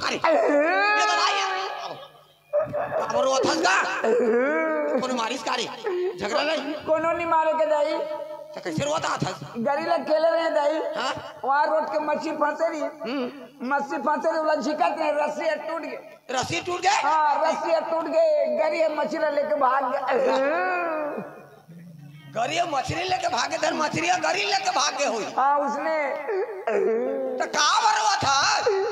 मारी ये तो नहीं अब रो थस गा कोनो मारिस कारी झगड़ा नहीं कोनो नहीं मारे के दाई तो कैसे रोता था गरी लग खेले रहे दाई हां वहां रोड के मच्छी फंसे रही मच्छी फंसे रही वाला झिकत नहीं रस्सी टूट गई रस्सी टूट गए हाँ रस्सी टूट गई गरी मछली लेके भाग गया गरी मछली लेके भागे धर मछली गरी लेके भाग गए हुई हाँ उसने तो कहाँ भरवा था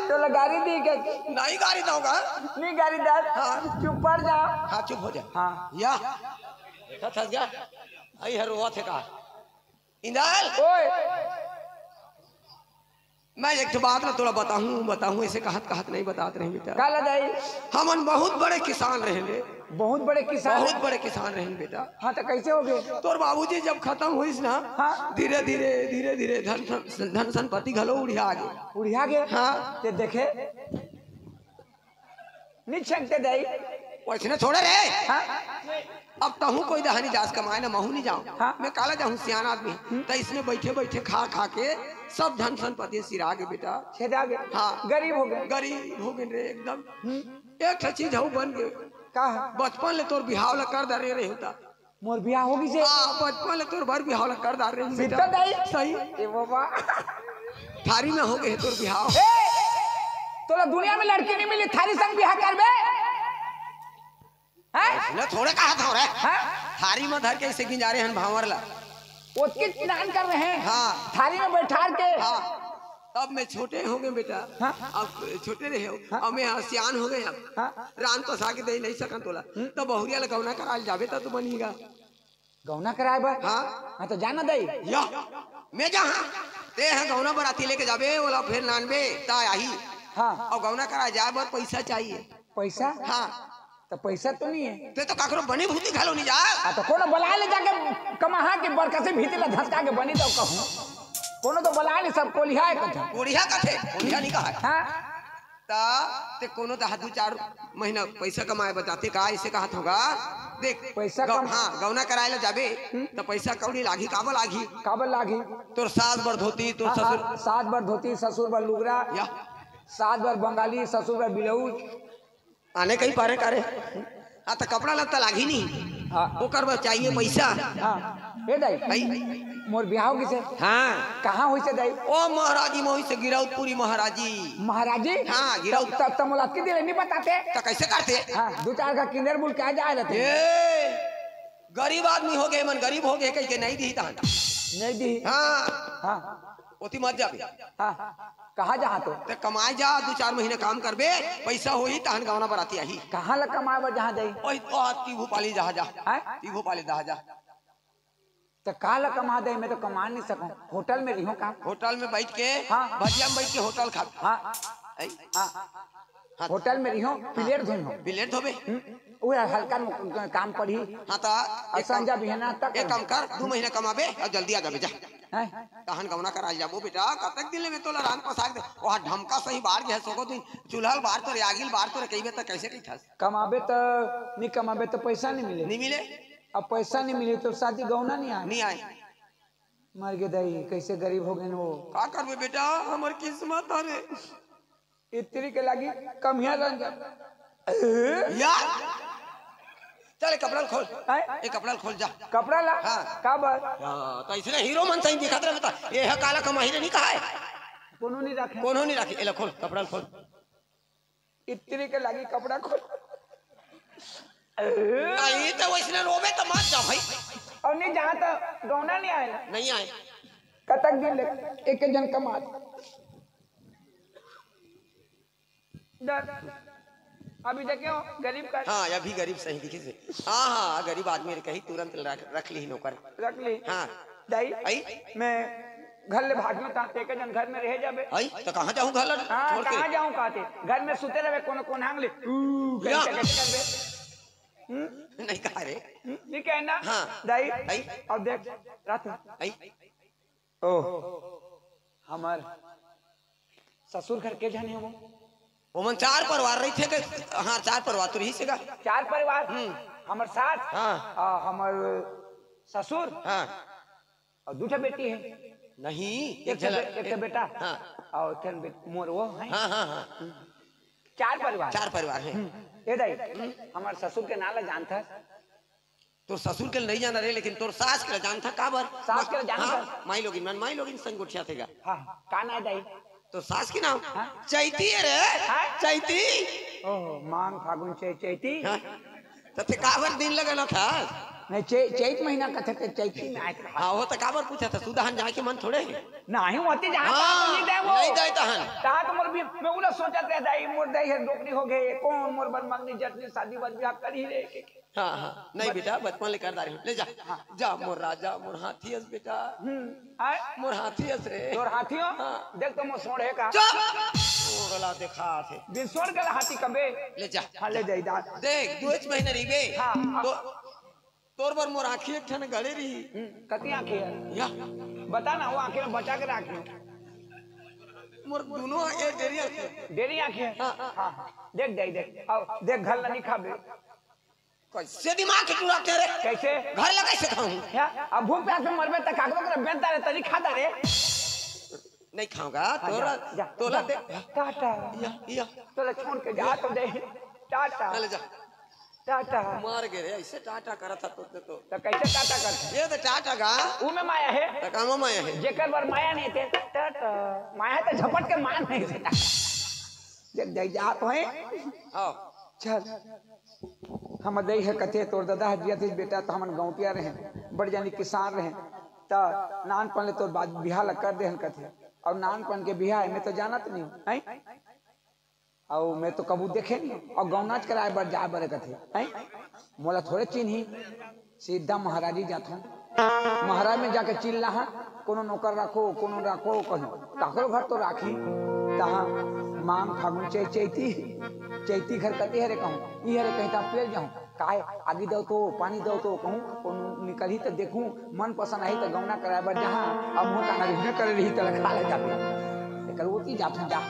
तो गाड़ी दी के नहीं गाड़ी दूंगा नहीं गाड़ी दर हाँ चुप पड़ जा हाँ चुप हो जा हाँ या देखा था क्या आई हर रोवा थे का इंदल ओए मैं एक बात ना थोड़ा बताऊं ऐसे कहत नहीं बताते रहे बेटा काला दाई हमन बहुत बड़े किसान रहे बहुत बड़े किसान रहे बेटा हाँ तो कैसे हो गए तोर बाबूजी जब खत्म हुई ना हाँ धीरे धीरे धन संपत्ति घलो उड़िया गए हाँ ते देखे नहीं छकते दाई वैसे छोड़े रे हाँ अब तहू कोई दहानी जास कमाए ना महू नहीं जाऊं हाँ? मैं काला जाऊं सियान आदमी तो इसमें बैठे खा के सब धन संपत्ति सिरा गए बेटा छेदा गए हाँ गरीब हो गए रे एकदम एक चीज हूँ बन गए का बचपन ले तोर बिहाव ला कर दे रहे होता मोर बियाह होगी से बचपन ले तोर भर बिहाव ला कर दे रहे बेटा दाई सही ए बाबा थारी में हो गए तोर बिहाव तोला दुनिया में लड़की नहीं मिली थारी संग बियाह करबे ना थोड़े कहा था रे हैं थारी में धर के ऐसे गिंजारे हन भावर ला उसके स्नान कर रहे हैं हाँ थारी में बैठा के हाँ तब मैं छोटे हो गए बेटा हाँ? अब छोटे रहे हो अब मैं सियान हो गए अब हाँ? रान तो साके दे नहीं सकन तोला तो बहुरिया लगौना कराल जाबे तो बनीगा गौना कराए बा हाँ हाँ तो जाना दई या मैं जहाँ ते है गौना बराती लेके जाबे बोला फिर नानबे ता आई हाँ और गौना करा जाए बहुत पैसा चाहिए पैसा हाँ तो पैसा तो नहीं है ते तो काकरो बनी भूती घालो नहीं जा हाँ तो कोनो बुला ले जाके कमाहा के बरका से भीतर ला धसका के बनी तो कहूँ कोनो तो बुला ले सब कोलिहा है कथा कोढ़िया कथे कोढ़िया नहीं कहा हाँ ता ते कोनो तो 2-4 महीना पैसा कमाए बताते का ऐसे कहा होगा देख पैसा हाँ गौना कराए ला जाबे तो पैसा कौड़ी लागी काबल लागी तोर सास बर धोती तोर ससुर सात बार धोती ससुर बार लुगरा या 7 बार बंगाली ससुर बार ब्लाउज आने कहीं पारे करे हाँ तो कपड़ा लत्ता लागी नहीं हाँ ओकर बस चाहिए पैसा हाँ ए दाई मोर बियाह होगी से हाँ कहाँ हुई से दाई ओ महाराजी मोही से गिराउतपुरी महाराजी हाँ गिराउत तब मुला के दिले नहीं बताते तो कैसे करते हाँ 2-4 का किंदर बुल क्या जाए रहते ये गरीब आदमी हो गए मन गरीब हो गए कहीं के नहीं दी तान नहीं दी हाँ हाँ ओती मत जाबे हाँ कहाँ जहाँ तो कमाए जा 2-4 महीने काम करबे पैसा होई तहन गौना बराती आई कहाँ लग कमाए जहाँ जाई ओई तो ती भोपाली जहा जा ती भोपाली जहा जा तो कहाँ लग कमा दे मैं तो कमा नहीं सकूं होटल में रही काम होटल में बैठ के हाँ भजिया में बैठ के होटल खा हाँ हाँ होटल में रही प्लेट धोई बिलेट धोबे वो हल्का काम पड़ी हाँ ता संजा भी है ना तक एक काम कर 2 महीना कमाबे और जल्दी आ जाबे जा हैं तहन गौना कराल जाबो बेटा कतक दिन में तोला रान पसाक दे वहां ढमका सही बाहर गए सोको दिन चूल्हा बाहर तो आगिल बाहर तो कहिबे त कैसे कहिथास कमाबे तो नहीं कमाबे तो पैसा नहीं मिले अब पैसा नहीं मिले तो शादी गौना नहीं आए मर गए दाई कैसे गरीब हो गए वो का करबे बेटा हमर किस्मत अरे इतनी के लगी कमिया रंग यार चल कपड़ा खोल ये कपड़ा खोल जा कपड़ा ला हाँ का बात तो इसने हीरो मन सही दिखात रहता ये है काला कमाही नहीं कहा है कोनो नहीं रखे एला खोल कपड़ा खोल इतनी के लगी कपड़ा खोल नहीं तो वैसने रोबे तो मत जा भाई और नहीं जहाँ तो गौना नहीं आए नहीं आए कतक दिन ले एक जन कमा अभी देखे हो गरीब का हाँ अभी गरीब सही दिखे से हाँ गरीब आदमी कही तुरंत रख ली नौकर रख ली हाँ दाई मैं घर ले भागियो ता एक जन घर में रह जाबे आई तो कहां जाऊं घर ला हां कहां जाऊं कहते घर में सुते रहे कोनो कोन हांगले नहीं कहा रे नहीं कहना हाँ दाई आई अब देख रात आई ओ हमार ससुर घर के जाने वो मन 4 परिवार रही थे हाँ 4 परिवार तो रही से 4 परिवार हमार सास हाँ हमार ससुर हाँ और 2 बेटी है नहीं एक बेटा हाँ और मोर वो है हाँ हाँ हाँ चार परिवार। चार परिवार है। ए दाई हमार ससुर के नाला जानता तो ससुर के नहीं जाना रे, लेकिन तोर सास के जानता काबर? सास के जानता माई लोगिन संग गुठिया थेगा। हां का ना दाई तो सास की नाम चैती है रे। चैती ओह मांग फागुन चैती तो ते काबर दिन लगल था? नहीं चैत महीना कथे ते चैती में आए। हां वो तो काबर पूछा था? सुदाहन जाए के मन थोड़े नहीं होती जहां नहीं दे वो नहीं दे तहन ता तो मोर भी मैं उला सोचत रे दाई मोर दाई है नौकरी हो गए कौन मोर बन मंगनी जटनी शादी बद ब्याह करी रे। हां हां नहीं बेटा बचपन ले कर दारी ले जा जा मोर राजा मोर हाथीस बेटा। मोर हाथीस रे तोर हाथियो देख तो मोर सोड़े का ओला देखा थे बिन सोड़ गला हाथी कबे ले जा। हां ले जाई दा देख 2 महीने रहीबे। हां तो तोर बर मोर आंखी एक ठन गड़े रही। कती आंखें है या बता ना वो आंखें बचा के रखी मोर दोनों एक डेरी आंखें। हां देख दे देख आओ देख घर ला नहीं खाबे कैसे दिमाग के टूरा तेरे कैसे घर ला कैसे खाऊं? अब भूख प्यास में मरबे त कागवा करे बेनता रे तरी खाता रे नहीं खाऊंगा। तोला दे टाटा या तोला छोड़ के जा तो दे टाटा चले जा टाटा मार गए रे ऐसे टाटा करत था तो कैसे टाटा करते ये तो टाटा गा ऊ में माया है तो काम माया है जेकर बार माया नहीं थे टाटा माया तो झपट के मान नहीं देता जब दे जा तो है आओ चल हम दई है कथे तोर दादा हजिया थे बेटा तो हमन गांवटिया रहे बड़ जानी किसान रहे त नानपन ले तोर बाद बियाह ल कर देहन कथे और नानपन के बियाह में तो जानत नहीं है और मैं तो कबू देखे नहीं और गाँव नाच कराए बर जाए बड़े कथे हैं मोला थोड़े चिन्ही सीधा महाराजी जाता महाराज में जाके चिल रहा कोनो नौकर रखो कोनो रखो कहीं काकरो घर तो राखी तहा मांग फागुन चैती घर कते हरे कहूँ ई हरे कहीं ता पेड़ जाऊँ काहे आगे दो तो पानी दो तो कहूँ कोनो निकल ही तो देखूँ मन पसंद आई तो गौना कराए बर जहाँ अब मुँह का नरिहने कर रही तो खा ले जाते लेकर वो ती जाते जा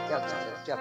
चल चल चल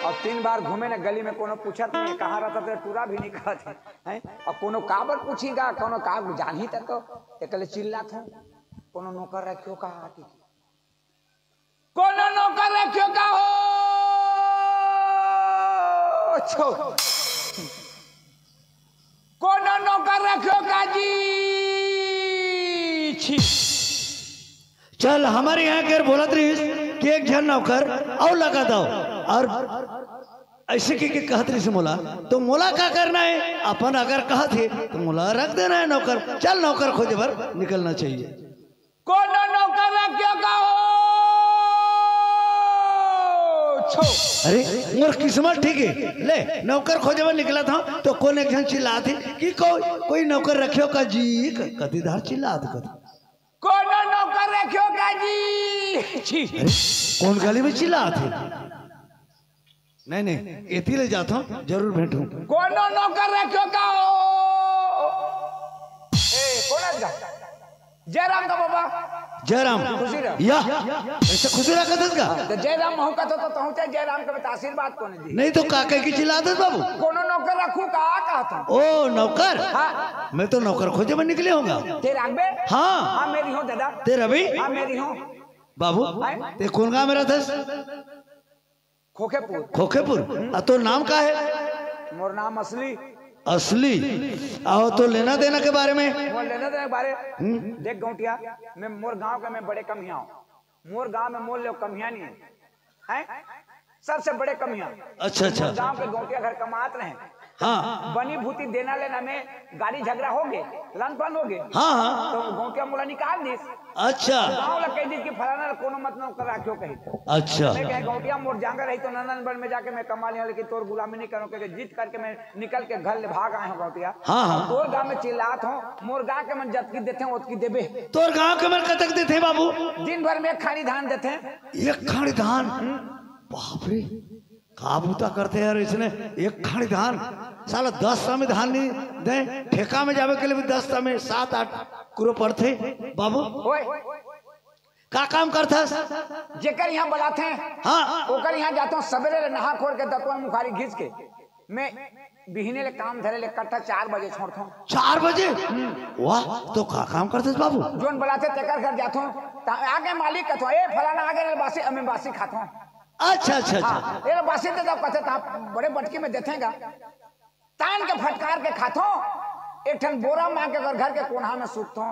और 3 बार घूमे ना गली में कोनो पूछत नहीं कहाँ रहता तो टूरा भी नहीं कहत है और कोनो काबर पूछीगा कोनो का जान ही तक एकले चिल्लात है कोनो नौकर रखियो का आती कोनो नौकर रखियो का हो छो कोनो नौकर रखियो का जी छी चल हमारे यहाँ के बोलत रही कि एक जन नौकर और लगा दो और ऐसे के कहत रही से मोला तो मोला क्या करना है अपन अगर कहा थे तो मोला रख देना है नौकर चल नौकर खोजे भर निकलना चाहिए कौन नौकर रखियो का हो छो अरे मोर किस्मत ठीक है ले नौकर खोजे भर निकला था तो कौन एक जन चिल्ला थे कि कोई नौकर रखियो का जी कदीदार चिल्ला थे कौन नौकर रखियो का जी कौन गली में चिल्ला थे नहीं एती ले जाता हूँ जरूर भेंटू कौन नौकर रखियो का हो ए कौन जयराम का बाबा जयराम खुशी रह या ऐसे खुशी रखा था तो जयराम महू का तो तहु चाहे जयराम के बता आशीर्वाद कोने दी नहीं तो काके की चिल्ला दे बाबू कोनो नौकर रखू का कहता ओ नौकर हाँ मैं तो नौकर खोजे में निकले होगा तेरे आगे हाँ हाँ मेरी हो दादा तेरा भी हाँ मेरी हो बाबू ते कौन गाँव में रहता है खोखेपुर खोखेपुर तो नाम का है मोर नाम असली असली आओ तो लेना देना के बारे में मोर लेने देने के बारे देख गौटिया मैं मोर गांव के मैं बड़े कमियां हूँ मोर गांव में मोर लोग कमियां नहीं है सबसे बड़े कमियां अच्छा अच्छा गांव के गौटिया घर कमात रहे हाँ बनी भूती देना लेना में गाड़ी झगड़ा हो गए लन पन हो गए हाँ हाँ तो गौटिया मोला निकाल दी अच्छा गांव लग कह दी कि फलाना कोनो मत न कर राखियो कही अच्छा मैं कहे गौटिया मोर जांगा रही तो नंदनगढ़ में जाके मैं कमा लिया लेकिन तोर गुलामी नहीं करूं क्योंकि जीत करके मैं निकल के घर ले भाग आए हूं गौटिया हाँ हाँ तोर गांव में चिल्लात हूं मोर गांव के मन जतकी देते ओतकी देबे तोर गांव के मन कतक देते बाबू दिन भर में एक खानी धान देते एक खाड़ी धान बाप रे काबूता करते यार इसने एक खाड़ी धान साला 10 में धान नहीं दे ठेका में जावे के लिए भी 10 में 7-8 कुरो पड़ते बाबू ओए का काम करता जेकर यहाँ बुलाते हैं हाँ ओकर यहाँ जाता हूँ सवेरे नहा खोल के दतवा मुखारी घिस के मैं बिहने ले काम धरे ले कट्ठा 4 बजे छोड़ता हूँ 4 बजे वाह तो का काम करते बाबू जोन बुलाते तेकर घर जाता हूँ आगे मालिक कहता ए फलाना आगे बासी मैं बासी खाता हूँ अच्छा अच्छा अच्छा ये बासी दे दो कहते बड़े बटकी में देतेगा तान के फटकार के खातो एक ठन बोरा मांग के घर के कोना में सूखता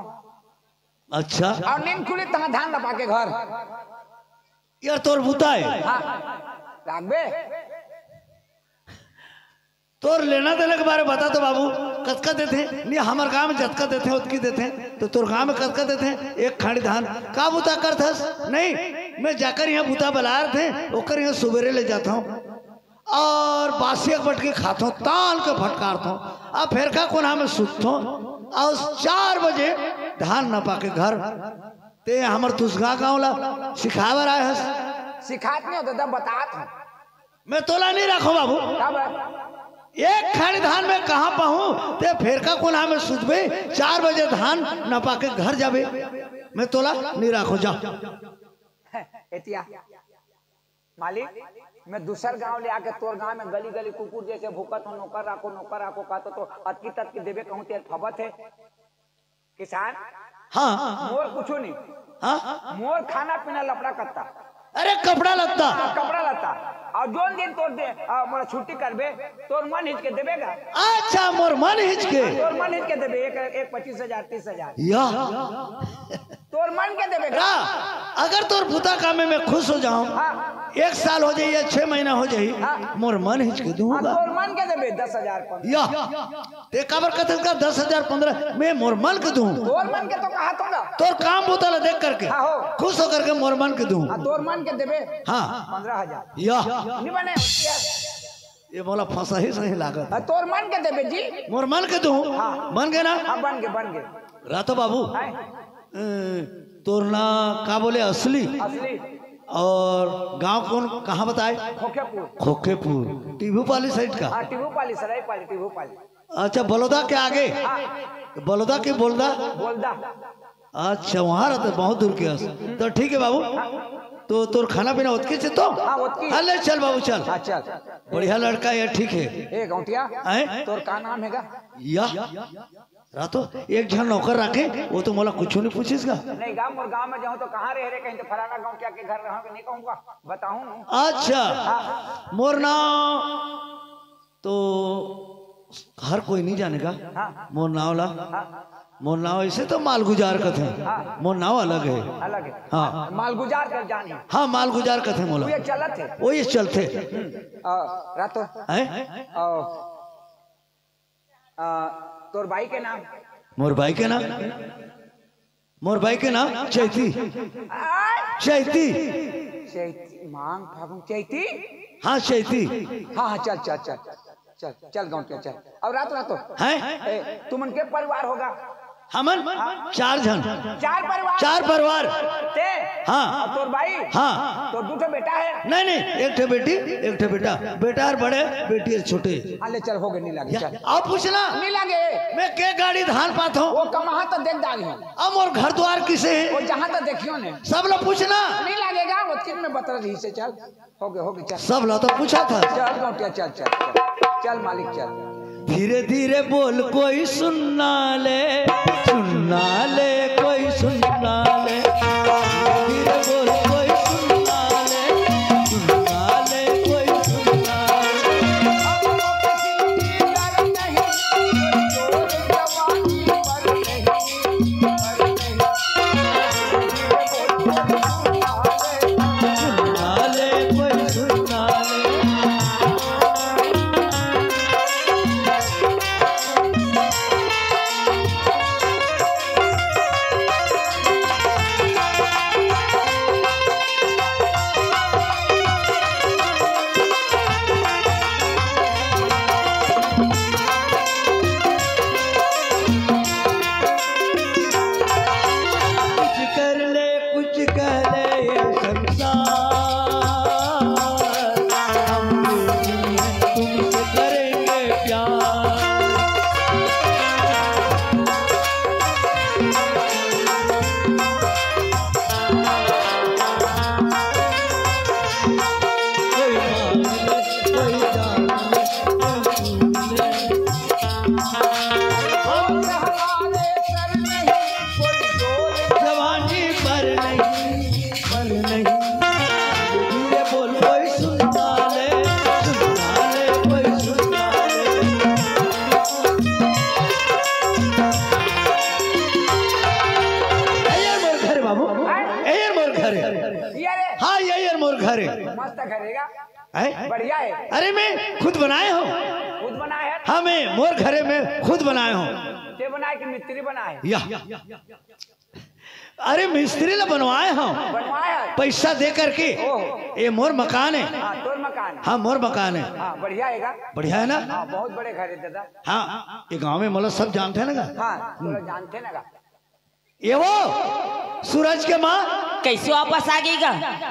अच्छा और नींद खुली तहाँ धान लपा के घर यार तोर बुता है हाँ रागबे तोर लेना देने के बारे में बता तो बाबू कतका देते नहीं हमारे गांव में जतका देते उतकी देते तो तोर गांव में कतका देते एक खाड़ी धान का बुता करथस नहीं मैं जाकर यहाँ बुता बुला थे ओकर यहाँ सुबेरे ले जाता हूँ और बासी बट के खाता हूँ ताल के फटकारता हूँ अब फिर का कोना में सूखता हूँ और 4 बजे धान न पाके घर ते हमार तुसगा गाँव ला सिखावर आए हस सिखात नहीं होता बतात हूँ मैं तोला नहीं रखो बाबू एक खाड़ी धान में कहाँ पाऊँ ते फिर का कोना में सुतबे 4 बजे धान न पाके घर जाबे मैं तोला नहीं रखो जा एतिया मालिक मैं दूसर गांव ले आके तोर गांव में गली गली कुकुर जैसे भूकत हो नौकर राखो कहते तो अतकी ततकी देवे कहूँ तेल फबत है किसान हाँ मोर कुछ नहीं हाँ मोर खाना पीना लपड़ा करता अरे कपड़ा लगता कपड़ा लगता और जोन दिन तोर दे मोरा छुट्टी करबे तोर मन हिच के देबेगा अच्छा मोर मन हिच के तोर मन हिच के देबे एक 25,000 30,000 या तोर मन के देबेगा अगर तोर पुता काम में मैं खुश हो जाऊं 1 साल हो जाए या 6 महीना हो जाए मोर मन हिच के दूंगा तोर मन के देबे 10,000 या ते काबर कथन का 10,000 15 मैं मोर मन के दूं तोर मन के तो कहा तोगा तोर काम बुतला देख करके खुश होकर के मोर मन के दूं तोर मन के देबे हाँ 15,000 या नहीं बने ये बोला फंसा ही सही लागत तोर मन के देबे जी मोर मन के दूं बन गए ना हाँ बन गए रातो बाबू तोर ना का बोले असली और गांव कौन कहाँ बताए खोखेपुर टीबू पाली साइड का टीबू पाली सराय पाली टीबू पाली अच्छा बलौदा के आगे बलौदा के बोलदा अच्छा वहाँ रहते बहुत दूर के तो ठीक है बाबू तो तोर खाना पीना उतके से तो अरे चल बाबू चल बढ़िया लड़का है ठीक है ए गौटिया तोर का नाम हैगा या रातो एक जन नौकर रखे वो तो मोला कुछ नहीं पूछेगा नहीं गांव में जाऊं तो कहाँ रह कहीं तो फलाना गांव क्या के घर रहोगे नहीं कहूंगा बताऊं अच्छा मोर नाम तो हर कोई नहीं जानेगा मोर नाव ला मोर नाव ऐसे तो माल गुजार का थे मोर नाव अलग है हाँ माल गुजार कर जानी हाँ माल गुजार का थे मोला चलत थे वो ये चलते रातो तोर भाई के नाम मोर भाई के नाम मोर भाई के नाम चैती चैती चैती मांग फागुन चैती हाँ चैती हाँ चल चल चल चल चल गाँव चल चल और रातो है तुमन के परिवार होगा हमन 4 जन, 4 परिवार ते हाँ और तोर भाई हाँ। तो 2 बेटा है। नहीं, एक ठे बेटी एक ठे बेटा, बेटा और बड़े बेटी और छोटे। ले चल हो गए, नहीं लगे चल। आप पूछना नहीं लगे मैं के गाड़ी धान पाता हूँ, वो कहाँ तो देख डाली हूँ, अब और घर द्वार किसे है वो जहाँ तो देखियो ने सब लोग पूछना। नहीं लगेगा, वो किन में बता रही से। चल हो गए चल, सब लोग तो पूछा था। चल गोटिया चल चल चल चल मालिक चल। धीरे धीरे बोल कोई सुनना ले कोई सुनना ले, धीरे बोल कोई सुनना ले कोई सुनना ले कोई सुनना ले। बढ़िया है। अरे मैं खुद बनाए हूँ, खुद बनाए है। हाँ मैं मोर घरे में खुद बनाए हूँ। ते बनाए कि मिस्त्री बनाए? या अरे मिस्त्री ला बनवाए हूँ, बनवाए है पैसा दे करके। ये मोर मकान है। हाँ तोर मकान? हाँ मोर मकान है। हाँ बढ़िया है, बढ़िया है ना? हाँ बहुत बड़े घर है दादा। हाँ ये गाँव में मतलब सब जानते हैं ना। हाँ तो जानते ना। ये वो सूरज के माँ कैसे वापस आ गई?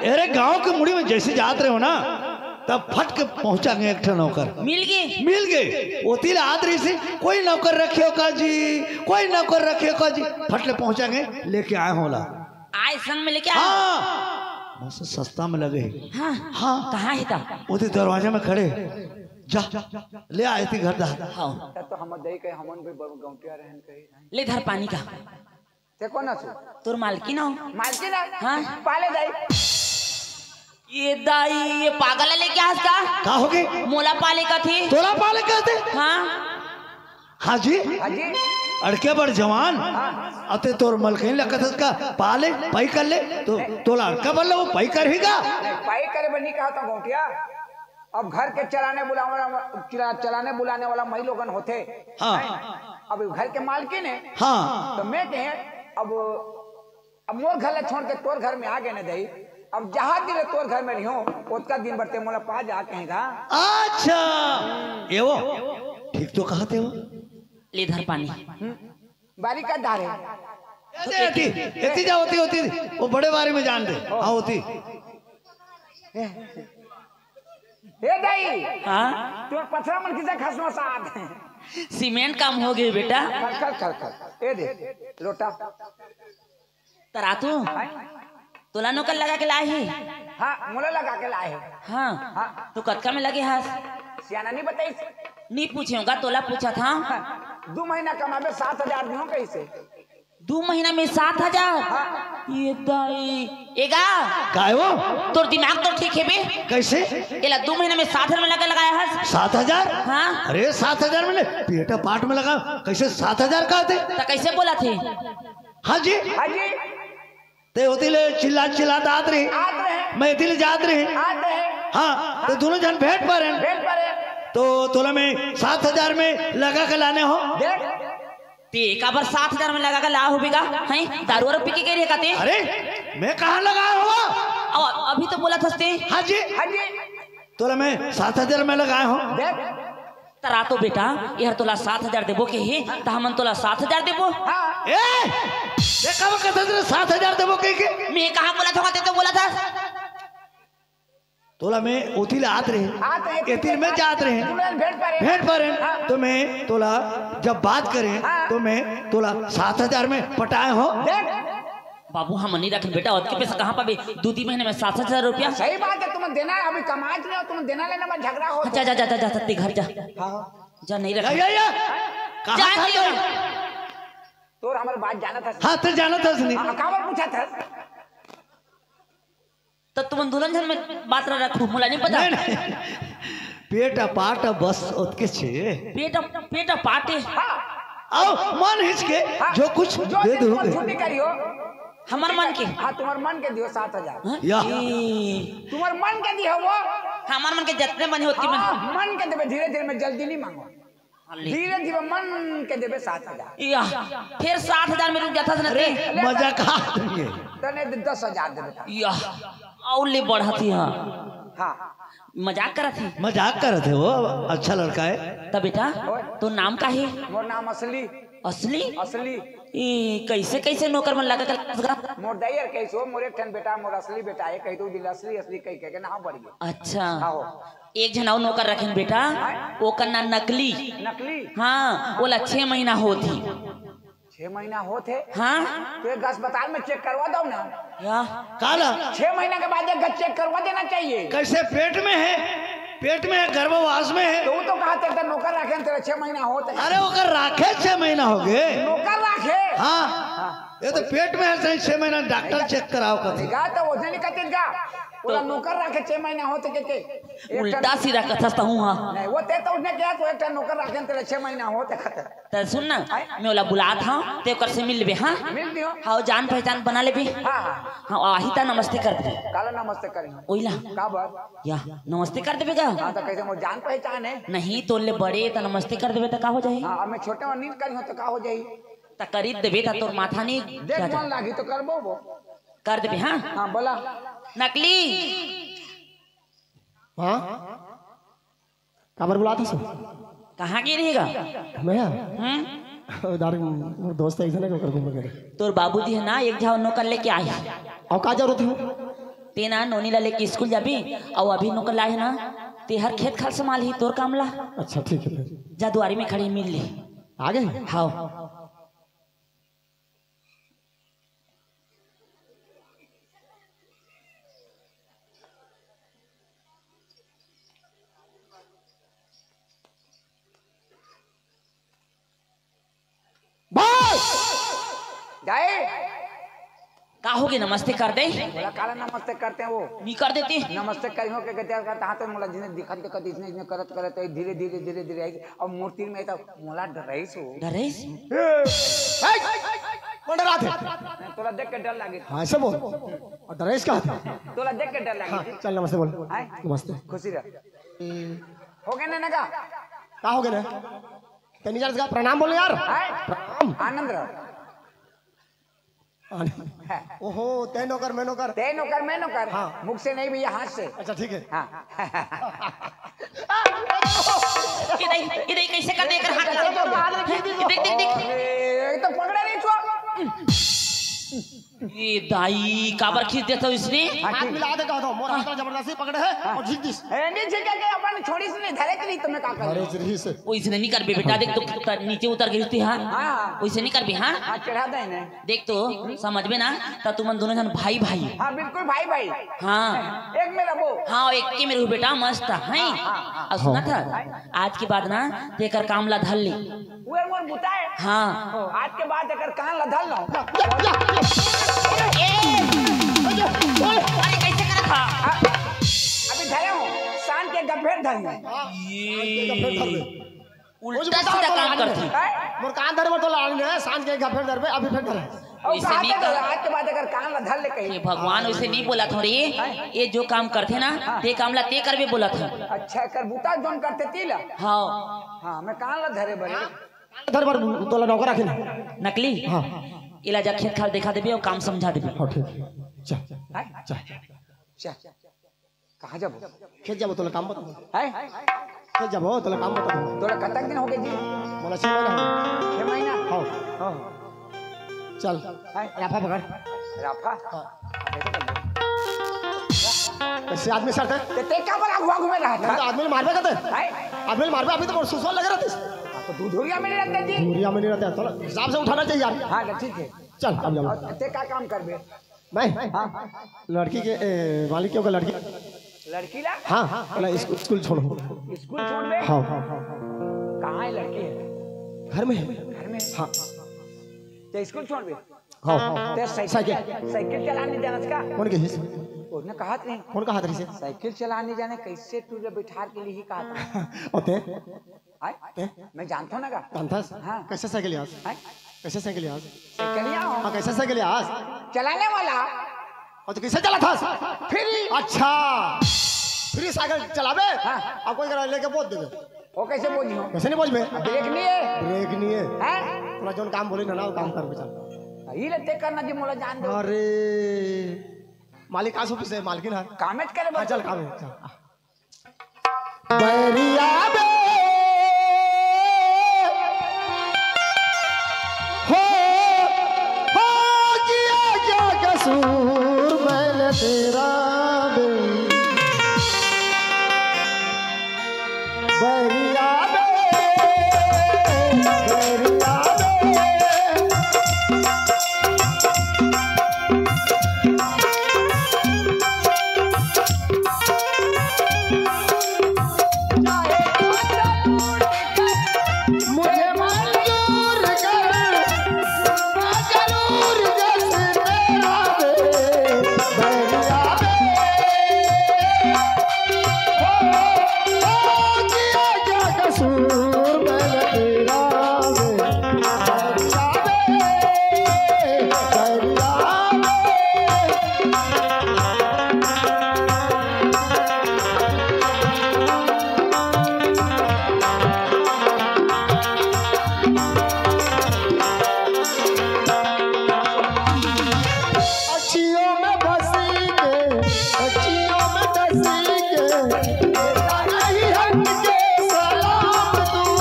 अरे गांव के मुड़ी में जैसे जात रहे हो ना, तब फट के पहुंचा गए एक नौकर। मिल गए ओती आद रही से कोई नौकर रखे हो का जी, कोई नौकर रखे हो का जी, फट ले पहुंचा गए, लेके आए होला। आए संग में लेके आए? हाँ बस सस्ता में लगे। हाँ हाँ कहाँ है था? ओती दरवाजे में खड़े, जा ले आए थी घर दा। हाँ तो हम दे के हमन भी गौटिया रहन कही। ले धर पानी का। देखो ना तोर मालकी ना? मालकी ना? हाँ पाले दाई। ये दाई ये पागल है, लेके आस का हो गई? मोला पाले का थी, तोला पाले कहते? हाँ जी अड़के बड़ जवान अते तोर मलकहीं लगत का पाले पाई कर ले तो तोला अड़का बल्ले वो पाई कर ही का पाई करे बनी कहा था गौटिया। अब घर के चलाने बुलाने वाला मई लोगन होते। हाँ अब घर के मालकिन है। हाँ तो मैं कहे अब मोर घर ले छोड़ के तोर घर में आ गए न दई। अब जहाँ दिन तोर घर में रहियो उसका दिन बढ़ते मोला पा जा कहेगा। अच्छा ये वो ठीक तो कहा थे वो। ले धर पानी। बारी का धार है। एती जा होती वो बड़े बारे में जान दे। हाँ होती। ए दाई हाँ तोर पथरा मन किसे खसमा साथ है। सीमेंट काम हो गई बेटा। कर ए दे लोटा तरा तोला नौकर लगा के लाए ही? हाँ मोला लगा के लाए। हाँ तो कटका में लगे हाथ सियाना नहीं बताई? नहीं पूछेगा, तोला पूछा था। 2 महीना कमाबे 7,000 दियो कैसे? 2 महीना में 7,000? ये दाई एगा का है वो? तोर दिमाग तो ठीक है बे? कैसे? एला 2 महीना में 7,000 में लगा लगाया है। 7,000? हाँ अरे 7,000 में पेटा पाट में लगा कैसे 7,000 का थे? तो कैसे बोला थे? हाँ जी ते होती ले चिल्ला दात रही, मैं दिल जात रही। हाँ तो दोनों जन भेंट पर हैं। तो तोला में 7,000 में लगा के लाने हो। एक बार 7,000 में लगा के ला होगा हैं? दारू और पी के कह रहे कहते? अरे मैं कहाँ लगाया हुआ? अभी तो बोला था। हाँ जी तोला में 7,000 में लगाए हो। तरा तो बेटा यार तोला 7,000 देबो के ही त हमन तोला 7,000 देबो। ए देखा वो कहते थे 7,000 देबो के मैं कहाँ बोला था, ते तो बोला था तोला में उथिल आत रहे एतिल में जात रहे भेंट पर तो मैं तोला जब बात करें तो मैं तोला 7,000 में पटाए हो। बाबू हम नहीं रखें बेटा, और के पैसा कहाँ पाबे 2-3 महीने में 7,000 रुपया। सही बात है, तुम्हें देना है, अभी कमाए नहीं हो, तुम्हें देना लेना में झगड़ा हो। जा जा जा जा सत्ती घर जा जा, नहीं रख कहाँ था तो? तो हमारे बात जाना था। हाँ तो जाना था उसने काबर पूछा था तो तुम दुल्हन में बात ना रखो, मुला नहीं पता। पेट पाट बस उसके छे पेट पाटे आओ मन हिचके जो कुछ दे दो छुट्टी करियो हमार मन के। हाँ तुम्हारे मन के दियो 7,000 या तुम्हारे मन के दियो वो हमार मन के जितने बने होती मन के देवे, धीरे धीरे में जल्दी नहीं मांगो, धीरे धीरे मन के देवे 7,000 या फिर 7,000 में रुक जाता था ना मजा का देंगे तने 10,000 देवे या औले बढ़ती। हाँ हाँ मजाक करा थी, मजाक कर रहे थे वो, अच्छा लड़का है। तब बेटा तो नाम का है? मोर नाम असली असली कैसे कैसे नौकर मन लगा कर मोर दैयर कैसो मोर एक ठन बेटा मोर असली बेटा है, कह दो दिल असली कह के नाम बढ़ गया। अच्छा एक जन और नौकर रखें बेटा, वो करना नकली। हाँ बोला 6 महीना होती। 6 महीना होते हाँ तो एक अस्पताल में चेक करवा दो ना या काला 6 महीने के बाद एक चेक करवा देना चाहिए। कैसे पेट में है, पेट में है, गर्भवास में है। तो वो तो कहा तेरे नौकर रखे तेरे 6 महीना होते। अरे वो कर राखे 6 महीना हो गए नौकर रखे। हाँ ये तो पेट में है 6 महीना, डॉक्टर चेक कराओ कभी तो वो नहीं कहते पूरा नौकर रखे 6 महीना होते के उल्टा सीधा कथा हूँ। हाँ नहीं वो ते तो उसने क्या तो एक नौकर रखे तेरे 6 महीना होते खतर। तो सुन ना मैं बोला बुला था ते कर से मिल लेबे। हाँ मिल दियो हाँ जान पहचान बना लेबे। हाँ हाँ आही ता नमस्ते कर दे काला नमस्ते करेंगे ओइला का बात या नमस्ते कर देबे का। हाँ तो कैसे वो जान पहचान है नहीं तो ले बड़े तो नमस्ते कर देबे तो का हो जाए। हाँ मैं छोटे और नींद करी हो तो का हो जाए तो करीब देबे तो तोर माथा नहीं देख मन लागी तो करबो वो कर देबे। हाँ हाँ बोला नकली हाँ काबर बुला था सब कहाँ की रहेगा मैं हम्म मोर दोस्त है इधर कर घूम के तोर बाबूजी है ना एक झाव नौकर लेके आई और का जरूरत है ते ना नोनी ला लेके स्कूल जाबी और अभी नौकर लाए ना ते हर खेत खाल संभाल ही तोर काम ला। अच्छा ठीक है फिर जा दुआरी में खड़ी मिल ले आ गए। हाँ जाए का होगे नमस्ते कर दे बोला काला नमस्ते करते हैं वो नहीं कर देते। नमस्ते करियो के कहते हैं कहा तो मोला जिने दिखत दिखत इसने करत करत धीरे धीरे धीरे धीरे आएगी और मूर्ति में तो मोला डराइस हो डरेस कौन डरा थे तोला देख के डर लागे हाँ ऐसे बोल और डरेस का था तोला देख के डर हाँ लागे चल नमस्ते बोल आए? नमस्ते खुशी रह हो गए ना का का हो गया कहीं जा इसका प्रणाम बोलो यार प्रणाम आनंद रह ओहो ते नौकर मैं नौकर ते नौकर मैं नौकर हाँ। मुख से नहीं भैया हाथ से अच्छा ठीक है हाँ इधर कैसे कर दे कर हाथ देख देख देख तो पकड़ा नहीं छुआ ये दाई काबर खींच देता इसने। हाथ मिला दे कहा तो मोर हाथ जबरदस्ती पकड़े है और झिक दिस नहीं झिका के अपन छोड़ी से नहीं धरे के नहीं तुम्हें का कर अरे जरी से वो इसने नहीं कर बे बेटा देख तो नीचे उतर गई। हाँ हाँ वैसे नहीं कर बे। हाँ हाँ चढ़ा दे ना देख तो समझ में ना तो तुम दोनों जन भाई भाई। हाँ बिल्कुल भाई भाई हाँ एक मेरा वो हाँ एक के मेरे बेटा मस्त है। और सुना था आज के बाद ना तेकर काम ला धल ली। वो मोर बुता है हाँ आज के बाद अगर कान लधल लो अरे कैसे करा था अभी धरे हो शान के गफेर धरे उल्टा सीधा काम करती। मोर कान धरे तो लाने है सांझ के गफेर दर पे अभी फिर धरे और वैसे नहीं कर। आज के बाद अगर कान लधल ले ये कहीं भगवान वैसे नहीं बोला था रे ये जो काम करते ना ते काम ला ते कर भी बोला था। अच्छा कर बुता जोन करते तीला हाँ हाँ मैं कान लधरे बड़े धर पर तोला नौकर रखे ना नकली हाँ इला जा खेत खाल दिखा देबे और काम समझा देबे। हाँ ठीक है चल कहाँ जाबो खेत जाबो तोला काम बता है तो जब हो तो काम बता दो। तोरा कतक दिन हो गए जी? बोला 6 महीना हो 6 महीना। हाँ हाँ चल हाय राफा पकड़। राफा कैसे आदमी सर थे ते क्या बड़ा हुआ घूमे रहा तो था? आदमी मारबे करते हाय आदमी मारबे अभी तो सुसवा लगे रहते तो दूधुरिया में नहीं रहते जी? दूरिया में नहीं रहते थोड़ा हिसाब से उठाना चाहिए यार। हाँ तो ठीक है। चल अब जाओ। और ते क्या काम करबे? मैं हाँ लड़की के मालिक के लड़की लड़की ला हाँ बोला स्कूल छोड़ो। स्कूल छोड़ दे। हाँ कहाँ है लड़की है? घर में है। घर में। हाँ ते स्कूल छोड़ दे। हाँ ते साइकिल साइकिल चलाने जाना का? कौन के हिस्से उसने कहा नहीं कौन कहा था इसे साइकिल चलाने जाने कैसे तुझे बिठार के लिए ही कहा था। ओते हाय मैं जानता हूँ ना का कांथास हाँ। कैसे साइकिल यार हाय कैसे साइकिल यार साइकिलिया हाँ कैसे साइकिल यार चलाने वाला और तो कैसे चला था फिर अच्छा फिर साइकिल चलावे हाँ। अब कोई करा लेके बोल देवे वो कैसे बोझी हो? कैसे नहीं बोझ में ब्रेक नहीं है ब्रेक नहीं है हैं? थोड़ा जोन काम बोले ना वो काम कर चल यही लेते करना जी मोला जान दो। अरे मालिक आसो से मालकिन है कामेज करे हाँ बस। चल काम है बैरिया बे हो किया क्या कसूर मैंने तेरा बे बैरिया बे बैरिया बे मुझे मंजूर कर जरूर जैसे तेरा बे बैरिया बे हो किया क्या कसूर मैंने तेरा बे बैरिया बे बैरिया बे अखियों में बसी के अखियों में बसी के बेटा नहीं हट के सलाम दूं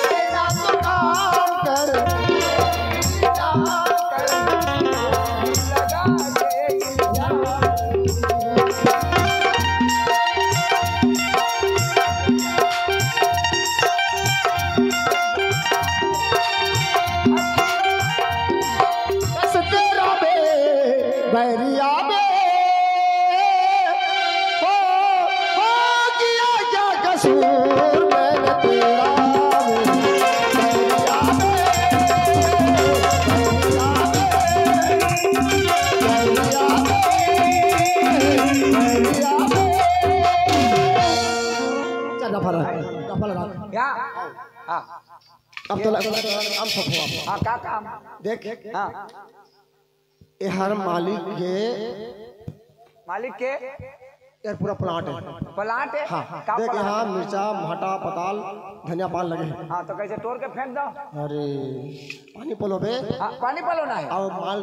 बेटा तो काम कर काम कर लगा दे जा। बस तेरा बे बैरिया बे हो किया क्या कसूर मैंने तेरा बे बैरिया बे बैरिया बे बैरिया बे चल दफा लगा क्या? हाँ अब तो काम सब हुआ हाँ क्या काम? देख हाँ ये हर मालिक के मालिक के यार पूरा प्लाट है प्लांट है। हाँ का देख प्लांट यहाँ है? मिर्चा भाटा पताल धनिया पान लगे हैं हाँ तो कैसे तोड़ के फेंक दो? अरे पानी पलो बे हाँ पानी पलोना है। और माल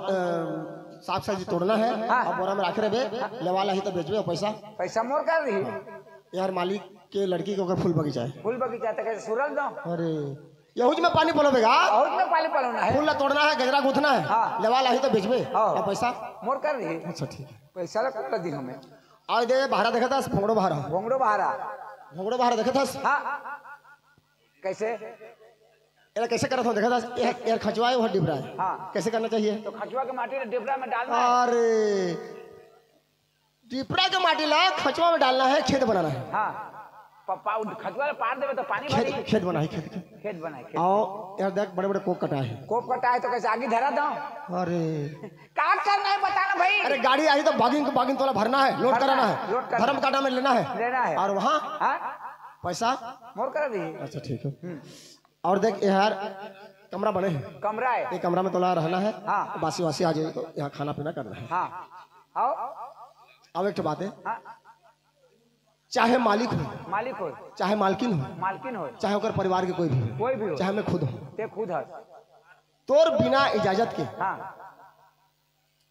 साग सब्जी तोड़ना है हाँ। और बोरा में रखे रहे लेवाला ही तो बेचबे और पैसा पैसा मोर कर रही यार मालिक के लड़की के ओकर फूल बगीचा है फूल बगीचा तो कैसे सुरल दो? अरे यहूज में पानी पलो बेगा बहुत में पानी पलोना है। फूल ला तोड़ना है गजरा गूंथना है हाँ। लेवाला ही तो बेचबे हाँ। और पैसा मोर कर रही अच्छा ठीक है पैसा लगा दी हमें। और दे बाहर देखा था भोंगड़ो बाहर भोंगड़ो बहारा। भोंगड़ो बाहर देखा था हाँ कैसे? यार कैसे करत हूँ देखा था यार खचवाए वो डिबरा है हाँ। कैसे करना चाहिए तो खचुआ के माटी ने डिबरा में डालना है। अरे डिबरा के माटी ला खचवा में डालना है खेत बनाना है हाँ खचुआ पार देवे तो पानी भरी। खेत बना है खेत खेत बनाए खेत। आओ यार देख बड़े बड़े कोप कटा है कोप कटा है तो कैसे आगे धरा दो? अरे क्या करना है बताना भाई। अरे गाड़ी आई तो बागिंग बागिंग तोला भरना है लोड भरना कराना है, लोड है करना धर्म काटा में लेना है लेना है। और वहाँ हाँ पैसा मोर कर रही अच्छा ठीक है और देख यार कमरा बने हैं कमरा है। एक कमरा में तोला रहना है हाँ। बासी वासी आ जाए तो यहाँ खाना पीना करना है हाँ आओ अब एक बात है हाँ चाहे मालिक हो, मालिक हो, चाहे मालकिन हो, मालकिन हो, चाहे ओकर परिवार के कोई भी हो, चाहे मैं खुद हूँ, ते खुद है। तोर बिना इजाजत के हाँ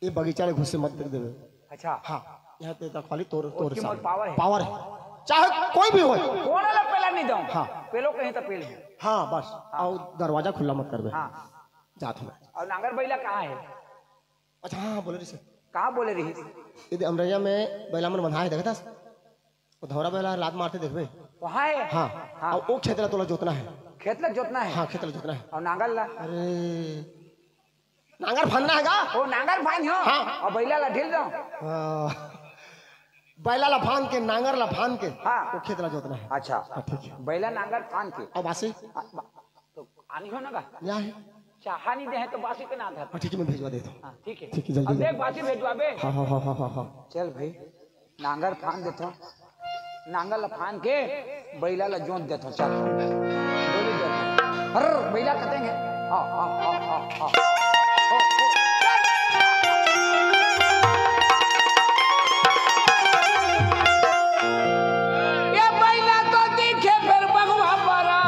ये बगीचा में घुसे मत देवे। अच्छा हाँ यहाँ पे खाली तोर तोर उसकी पावर है। पावर है, चाहे कोई भी हो। कौन वाला पहला नहीं दूं। हाँ पेलो कहीं तो पेल है। हाँ बस और दरवाजा खुला मत करबे। हाँ जात हूँ। और नांगर बैला कहाँ है? अच्छा हाँ बोले रही कहाँ बोले रही? यदि अमरैया में बैला मन बंधा है देखा वो धौरा बैला लात मारते देखबे वहाँ है। हाँ हाँ और वो खेतला तोला जोतना है। खेत लग जोतना है। हाँ खेतला जोतना है। और नांगर ला? अरे नांगर फनना है का? वो नांगर फान हो। हाँ और बैला ला ढील दो। बैला ला फान के नांगर ला फान के हाँ वो खेतला जोतना है। अच्छा ठीक है। बैला नांगर फान के और बासी तो आनी हो ना का? यहाँ है। चाहा नहीं दे है तो बासी के ना था। ठीक है मैं भेजवा देता हूँ। हाँ ठीक है। ठीक है जल्दी। अब देख बासी भेजवा बे। हाँ हाँ हाँ हाँ हाँ हाँ। चल भाई नांगर फान देता हूँ। नांगर ला फान के बैला ला जोत देता हूँ। चल बोली देता हर बैला कटेंगे। हाँ हाँ हाँ हाँ हाँ ये बैला तो दिखे फिर बगवा परा।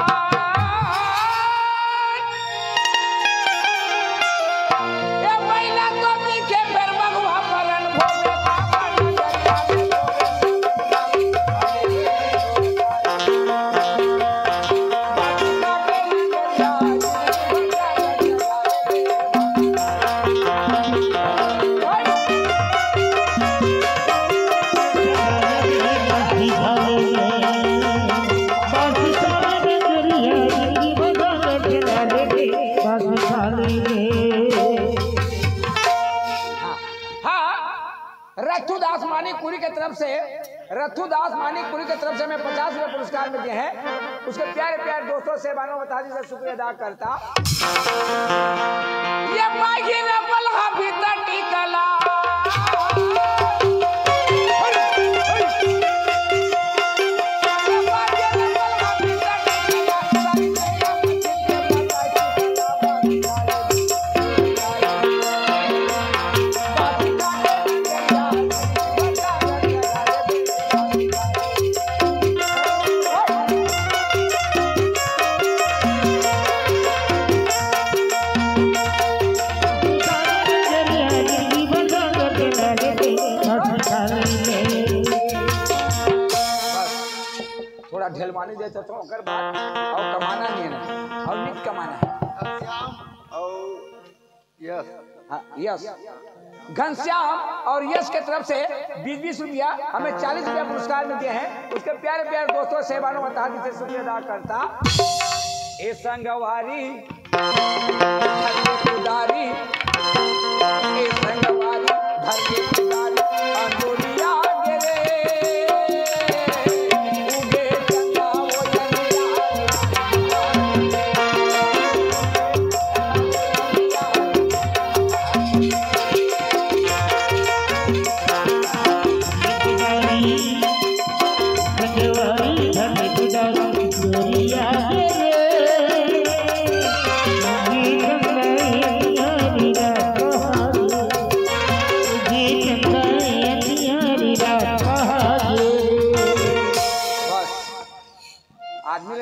ये बैला तो दिखे फिर बगवा परन भोगे रथुदास मानिकपुरी की तरफ से रथुदास मानिकपुरी की तरफ से मैं 50 रुपये पुरस्कार में दिए हैं। उसके प्यारे प्यारे दोस्तों से बानो बताजी से शुक्रिया अदा करता। ये माही ने बलहा भीतर टिकला ढेलवानी देते तो अगर बात और कमाना नहीं है और नित कमाना है। यस घनश्याम और यश के तरफ से 20-20 रुपया हमें 40 रुपया पुरस्कार में दिए हैं। उसके प्यारे प्यारे दोस्तों से बानो बताजी से शुक्रिया अदा करता। ए संगवारी धर्मी ए संगवारी धर्मी अंदुरिया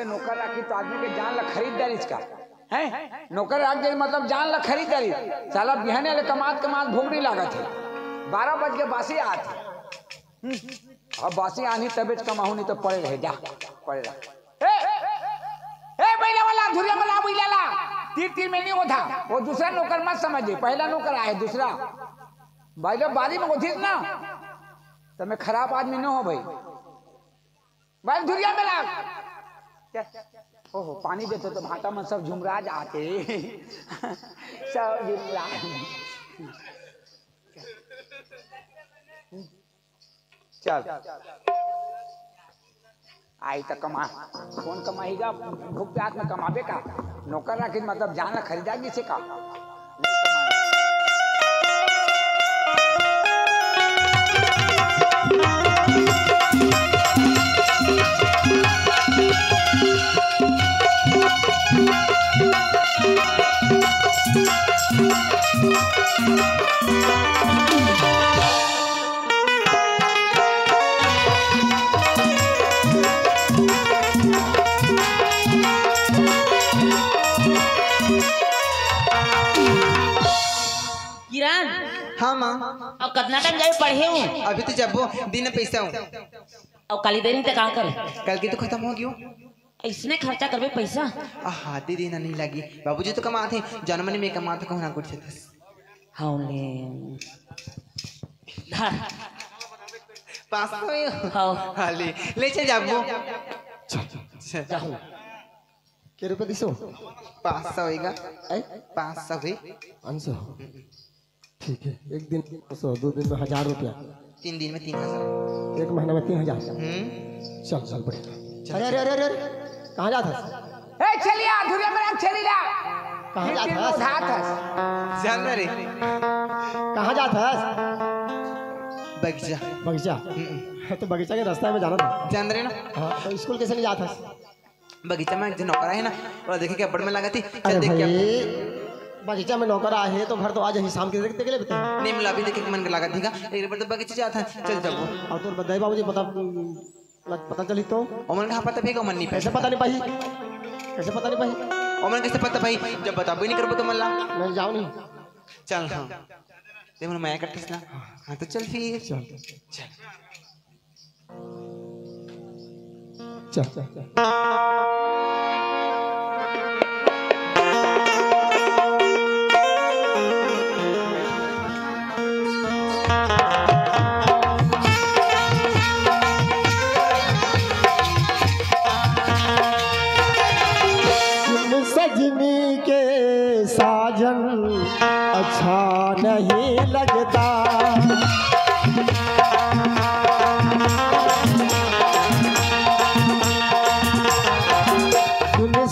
नौकर रखी तो आदमी के जान ला खरीदारी इसका है। नौकर रख दे मतलब जान ला खरीदारी। साला बिहाने वाले कमात भोगनी लागत है। 12 बज के बासी आती अब बासी आनी तबियत कमाऊ नहीं तो पड़े रहे जा पड़े रहे। ए बैला वाला धुरिया वाला बैला ला तीर में नहीं होता। वो दूसरा नौकर मत समझिए, पहला नौकर आए दूसरा भाई लोग बारी में होती ना तो मैं खराब आदमी न हो भाई। भाई धुरिया में ला ओहो पानी देते तो भाटा में सब झुमरा जाते सब झुमरा। चल आई तो कमा कौन कमाएगा भूख प्यास में कमाबे का। नौकर रखी मतलब जान खरीदा किसे का नहीं कमाए। किरण हाँ माँ अब कितना टाइम जाए पढ़े हूँ अभी तो जब वो दिन पैसा हूँ अब काली देरी तो कहाँ करे कल की तो खत्म हो गई इसने खर्चा करबे पैसा हाथी देना नहीं लगी बाबूजी तो कमाते जनमनी में कमाते कहना कुछ हाँ ले धर 500 हाँ हाँ ले चल जाबो जाओ के रुपये दिसो 500 होएगा 500 भी 500 ठीक है। एक दिन 500, 2 दिन में 1000 रुपया, 3 दिन में 3000 एक महीने में 3000। चल चल बढ़िया। अरे अरे अरे अरे कहाँ जात हस? ए चलिया धुरिया में चलिया कहाँ जात हस? जान रे कहाँ जात हस? बगीचा बगीचा। तो बगीचा के रास्ता में जाना था। जान रहे ना हाँ तो स्कूल कैसे नहीं जात हस? बगीचा में एक जो नौकर है ना और देखे क्या बड़ में लगा थी अरे चल देख क्या भाई बगीचा में नौकर आहे तो घर तो आज ही शाम के देख ले बेटे। नहीं मिला अभी देखे मन लगा थी एक बार तो बगीचे जाता है चल जाबो और तो बताई बाबूजी पता चली तो ओमन कहाँ पता भी मन नहीं कैसे पता नहीं पाई? कैसे पता नहीं पाई? ओमन कैसे पता भाई जब बता भी नहीं करबो तो मल्ला मैं जाऊँ नहीं। चल हाँ ते मन माया करतेस ना हाँ तो चल फिर चल चल चल चल चल। सजनी के साजन अच्छा नहीं लगता,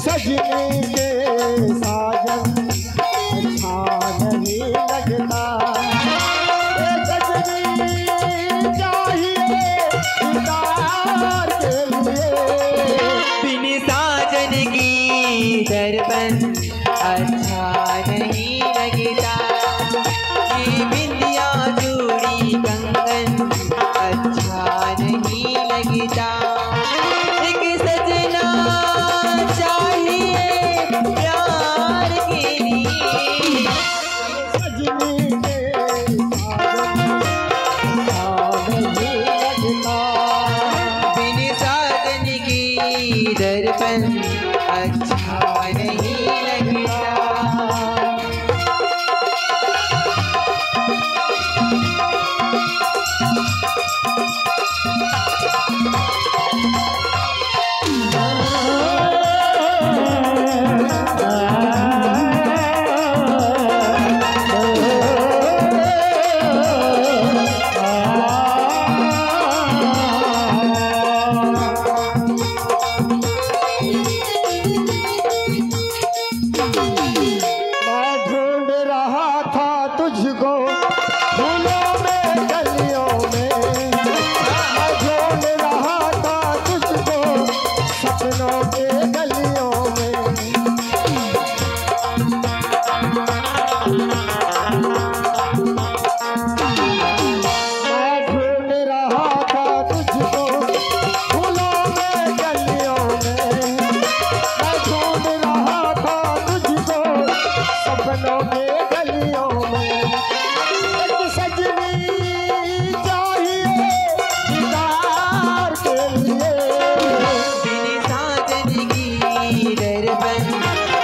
सजनी के साजन अच्छा नहीं लगता। सजनी चाहिए उतार के लिए बिन साजन की दर्पण अच्छा नहीं लगता ये बिंदिया चूड़ी कंगन अच्छा नहीं लगता एक सजना चाहिए प्यार के लिए सजनी के साजन अच्छा नहीं लगता। बिन साजन की दर्पण अच्छा नहीं लगता। मैं ढूंढ रहा था तुझको फूलों में गलियों में, मैं ढूंढ रहा था तुझको सपनों के गलियों में। मैं ढूंढ रहा था तुझको फूलों में गलियों में, मैं ढूंढ रहा था तुझको सपनों के गलियों में। एक सजनी चाहिए दीदार के लिए बिन साजन की दर्पण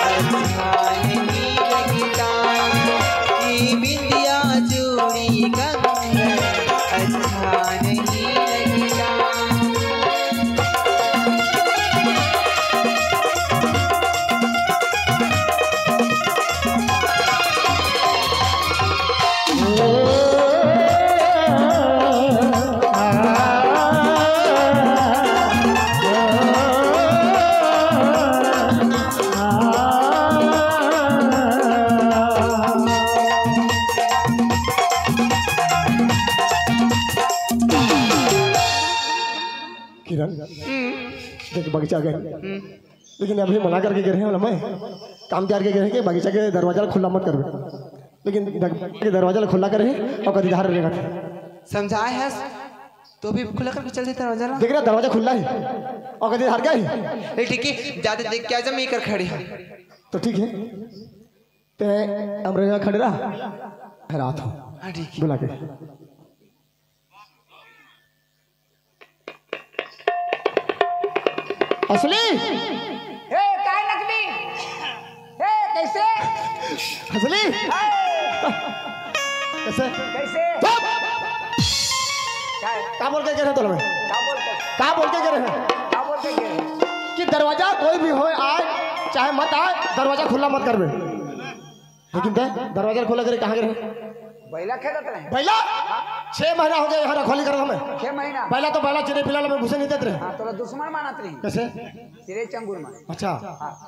अच्छा नहीं लगता ये बिंदिया चूड़ी कंगन अच्छा नहीं लगता। किरण देख बगीचा गए लेकिन अभी मना करके गए हैं मैं काम तैयार के गए हैं कि बगीचा के दरवाजा खुला मत कर लेकिन दरवाजा खुला करे और कभी धार रहेगा समझाए है तो भी खुला करके चल देता दरवाजा ना देख रहा दरवाजा खुला है और कभी धार गए ठीक है ज्यादा देख क्या जमी कर खड़ी है तो ठीक है, ते अमरेगा खड़े रहा रात हो। हाँ ठीक बुला के असली हे काय नकली हे कैसे असली कैसे कैसे चुप! काय क्या बोल के कह रहे तो मैं क्या बोलते क्या बोल के कह रहे हैं क्या बोलते के कि दरवाजा कोई भी हो आए चाहे मत आए, दरवाजा खुला मत करबे। लेकिन दरवाजा खोला करे कहाँ गए बैला खेलत रहे बैला 6 महीना हो गया यहाँ रखवाली कर हमें। 6 महीना बैला तो बैला चिड़े पिला में घुसे नहीं देते रहे। हाँ तोला दुश्मन मानत रही कैसे? चिरे चंगुल में अच्छा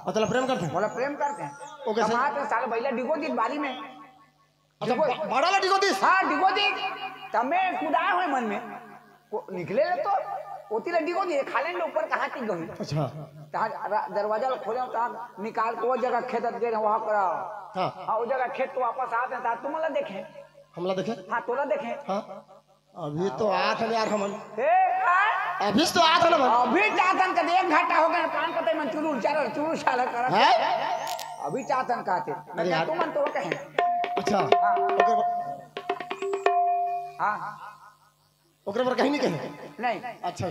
और तला प्रेम करते हैं? बोला प्रेम करते हैं वो कैसे? कमात है साल बैला डिगो दी बारी में अच्छा बड़ा लड़ी को दिस हाँ डिगो दी तमे कुदा हुए मन में निकले ले तो ओती लड्डी को दिए खाले ने ऊपर कहाँ टिक गई। अच्छा तहाँ दरवाजा खोले तहाँ निकाल को वो जगह खेत गए वहाँ करा हाँ हाँ वो जगह खेत तो वापस आते हैं तुम ला देखे हमला देखे हाँ तोला देखे हाँ अभी तो आठ है यार हमन ए काय अभी तो आठ है ना मन अभी चाहतन का एक घंटा हो गया पान कते मन चुरू चाल कर है अभी चाहतन कहते अरे यार। तुम मन तो कहे अच्छा हाँ ओकरे पर कहीं नहीं कहे नहीं अच्छा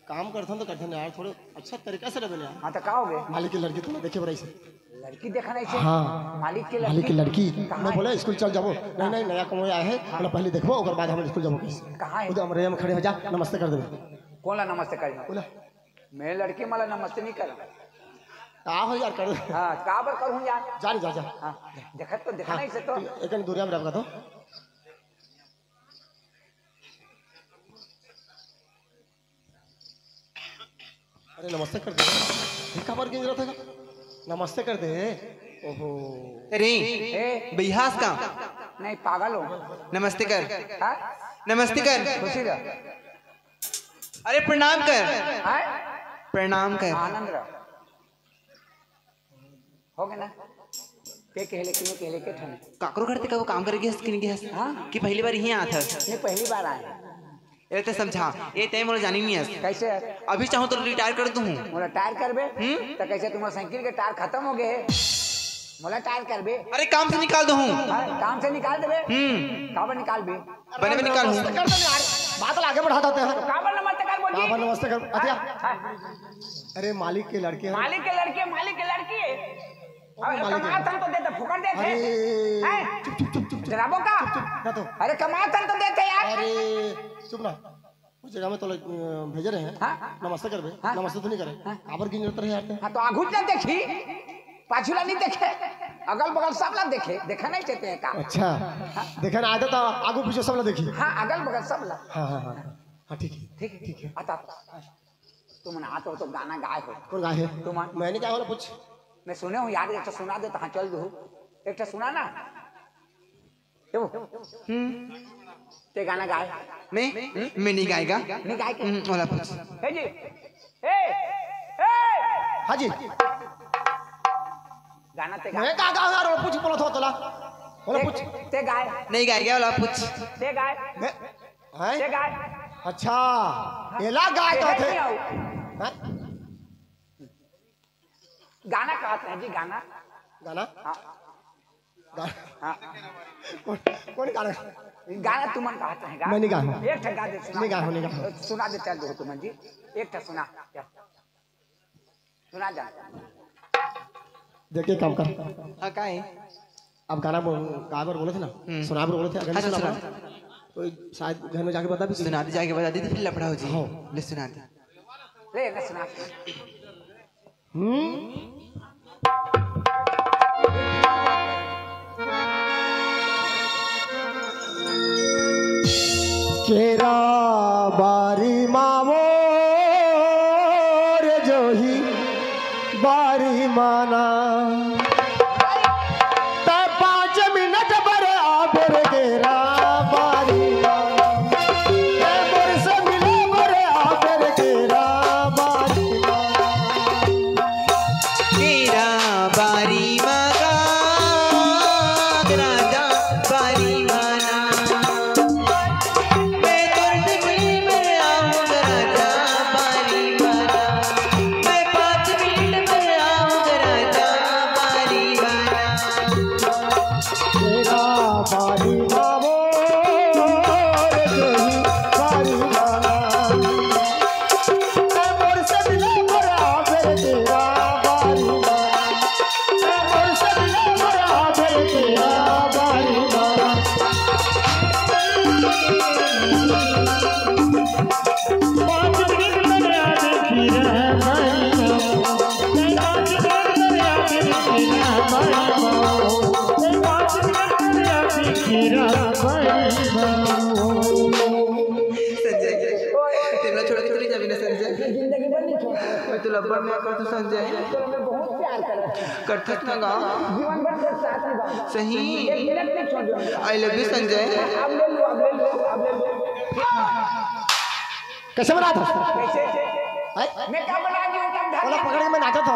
काम करथन तो करथन यार थोड़े अच्छा तरीका से रहे यार। हाँ तो का हो गए मालिक की लड़की तो देखे बड़ा से लड़की देखा नहीं से हाँ मालिक के मालिक की लड़की कहाँ मैं है? बोला स्कूल चल जाबो नहीं नहीं नया कमाया है बोला पहले देखबो ओकर बाद हम स्कूल जाबो कैसे कहाँ है उधर हमरे में खड़े हो जा नमस्ते कर देबे कौन ला नमस्ते कर बोला मैं लड़की माला नमस्ते नहीं कर का हो यार कर हाँ का पर करूँ यार जा जा जा हाँ देखत तो देखा नहीं से तो एक दूरिया में रखा तो अरे नमस्ते कर दे देखा पर गिन रहा था नमस्ते कर दे ओहो अरे ए बिहास का नहीं पागल हो नमस्ते कर हाँ नमस्ते कर खुशी रह अरे प्रणाम कर हाँ प्रणाम कर आनंद रह हो गया ना के कहले के ठने काकरो करते का वो काम करके हंस कि नहीं हाँ कि पहली बार यहीं आता नहीं पहली बार आए ये तो समझा ये तय मोला जानी नहीं है कैसे अभी चाहूँ तो रिटायर कर दूँ मोला टायर करबे तो कैसे तुम्हारा साइकिल के टायर खत्म हो गए मोला टायर करबे अरे काम से निकाल दूँ हाँ, काम से निकाल देबे काबर निकाल बे बने में निकाल नमस्ते कर दे यार बात आगे बढ़ा देते हैं काबर नमस्ते कर बोल बाबा नमस्ते कर अतिया हाँ, अरे मालिक के लड़के हैं मालिक के लड़की अरे मालिक है। कमातन तो देते फुकट देते अरे हैं? चुप चुप चुप चुप जराबो का ना तो अरे कमातन तो देते यार अरे चुप ना उस जगह में तो भेजे रहे हैं हाँ? नमस्ते कर बे हाँ? नमस्ते तो नहीं करे आबर गिन रहे यार ते। हाँ तो आघू ना देखी पाछुला नहीं देखे अगल बगल सब ला देखे देखा नहीं चाहते हैं का अच्छा देखा ना आदत तो आगू पीछे सब लोग देखी हाँ अगल बगल सब ला हाँ हाँ हाँ हाँ ठीक है ठीक है ठीक है आता तुम आते हो तो गाना गाए हो कौन गाय है तुम मैंने क्या बोला पूछ मैं सुने हूँ यार एक सुना दे तो हाँ चल दो एक सुना ना ते गाना गाए मैं नहीं गाएगा नहीं गाए के वाला पूछ हे जी ए हाँ जी गाना ते मैं कहा गा यार पूछ बोला था तोला बोला पूछ ते गाए नहीं गाएगा वाला पूछ ते गाए मैं ते हैं गाए अच्छा एला गाय ते कहते नहीं आओ। हैं गाना कहते हैं जी गाना गाना हाँ गाना हाँ कौन गाना गाना तुमन कहते हैं मैं नहीं गा हूँ। एक ठा गा दे सुना नहीं गा हूँ, नहीं गा हूँ। सुना दे चल दो तुमन जी एक ठा सुना क्या सुना जा देखिए काम कर हाँ का है अब गाना गाबर बोले थे ना सुनाबर बोले थे अगर अच्छा, नहीं सुना सुना। तो शायद घर में जाके बता भी सुना दे जाके बता दी फिर लफड़ा हो जी हाँ। ले सुना दे ले ना सुना केरा बारी मामो रे जोही बारी माना ते 5 मिनट बर आबर केरा बारी माना ते बर से मिले बर आबर केरा बारी माना तेरा बारी मगा राजा बारी माना मैं तो बारी बाबो रे जोही बारी बाबा मोर से मिले बराबर तेरा बारी बाबा मोर से मिले बराबर तेरा बारी बाबा पाँच दिन दरिया देखी रह भाई पाँच दिन दरिया देखी रह भाई पाँच दिन दरिया देखी रह भाई संजय तेरा छोड़ के चली जाबी ना संजय जिंदगी भर नहीं छोड़ मैं तो लब्बर में कर तो संजय मैं बहुत प्यार करता करथस ना गा जीवन भर तेरे साथ निभाऊंगा सही एक मिनट नहीं छोड़ दूंगा आई लव यू संजय अब ले लो अब ले लो अब ले लो कैसे बना था कैसे मैं क्या बना दी हूँ बोला पकड़ के मैं नाचा था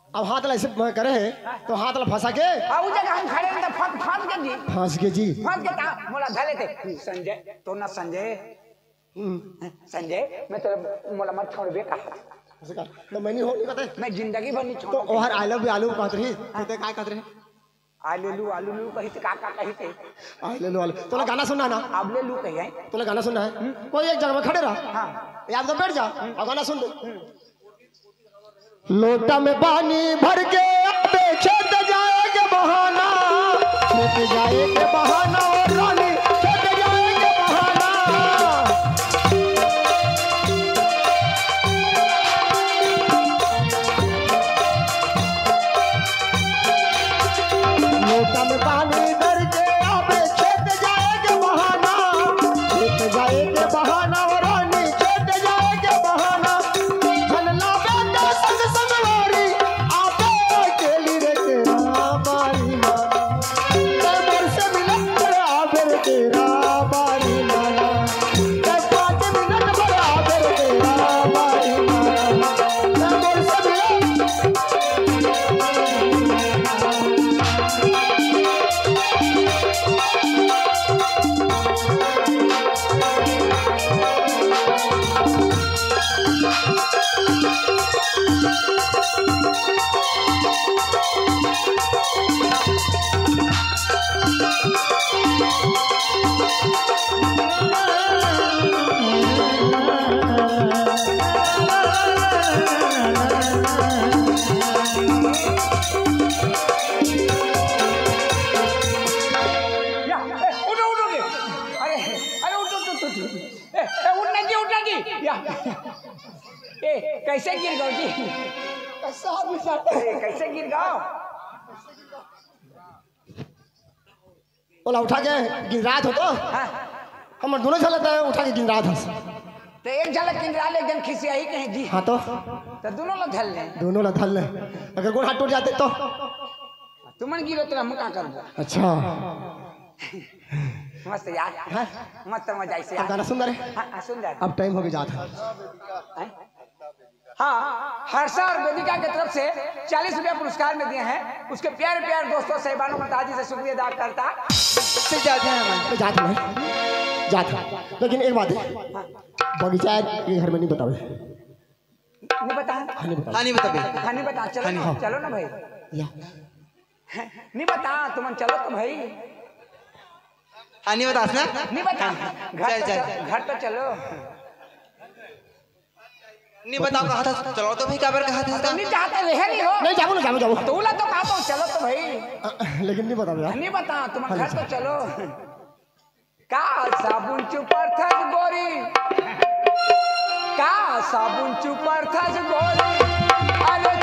अब हाथ ऐसे करे है तो हाथ फंसा के उस जगह हम खड़े थे फांस के जी फंस के जी फांस के था मोला धले थे संजय तो ना संजय संजय मैं तो मोला मत छोड़बे कहा ऐसे कहा, तो मैं नहीं हो नहीं कहते मैं जिंदगी भर नहीं तो छोड़ ओहर आई लव यू आलू कहत रही तो ते काय कहत रही आलू लू कही थे का कही थे आई ले लो आलू तोला गाना सुनना है ना अब ले लू कही है तोला गाना सुनना है कोई एक जगह में खड़े रह हाँ याद तो बैठ जा और गाना सुन ले लोटा में पानी भर के अपने खेत जाएगा बहाना खेत जाएगा बहाना और रानी खेत जाएगा बहाना लोटा में पानी भर के अपने खेत जाएगा बहाना खेत जाएगा बहाना और रानी खेत जाएगा बहाना झलना बेटा संग संग वारी आते अकेली रे तेरा बारी माना मोर से मिलन बराबर तेरा बारी माना 5 मिनट बराबर तेरा बारी माना मोर से मिलन या उठो उठो के अरे अरे उठो उठो उठो उठना जी या कैसे गिर गए जी कैसे गिर गए बोला उठा के गिनरात हो तो हम दोनों चलते हैं उठा के गिनरात हो तो एक झलक किंजरा ले एकदम खिसियाई कहीं जी हाँ तो दोनों लोग धल ले दोनों ना धल ले अगर गोड़ हाथ टूट जाते तो तुमन गिरो तो हम का कर अच्छा मस्त यार मस्त मजा ऐसे अब गाना सुन रहे हाँ सुन जा अब टाइम हो गया जाता हाँ हर्षा और वेदिका की तरफ से 40 रुपया पुरस्कार में दिए हैं उसके प्यारे प्यारे दोस्तों साहिबानों माताजी से शुक्रिया अदा करता फिर जाते हैं हम जाता है जाता लेकिन एक बात है बगीचा ये घर में नहीं बताओ नहीं बता हाँ नहीं बताओ हाँ नहीं बताबे हाँ नहीं बता चलो ना चलो ना भाई या नहीं बता तुम चलो तो भाई हाँ नहीं बतास ना नहीं बता घर तो चलो नहीं बताओ कहा था चलो तो भाई काबर कहा था नहीं चाहते रहे नहीं हो नहीं जाओ ना जाओ जाओ तो बोला तो कहा तो चलो तो भाई लेकिन नहीं बताओ यार नहीं बता तुम घर तो चलो का साबुन चुपर था गोरी का साबुन चुपर था गोरी अरे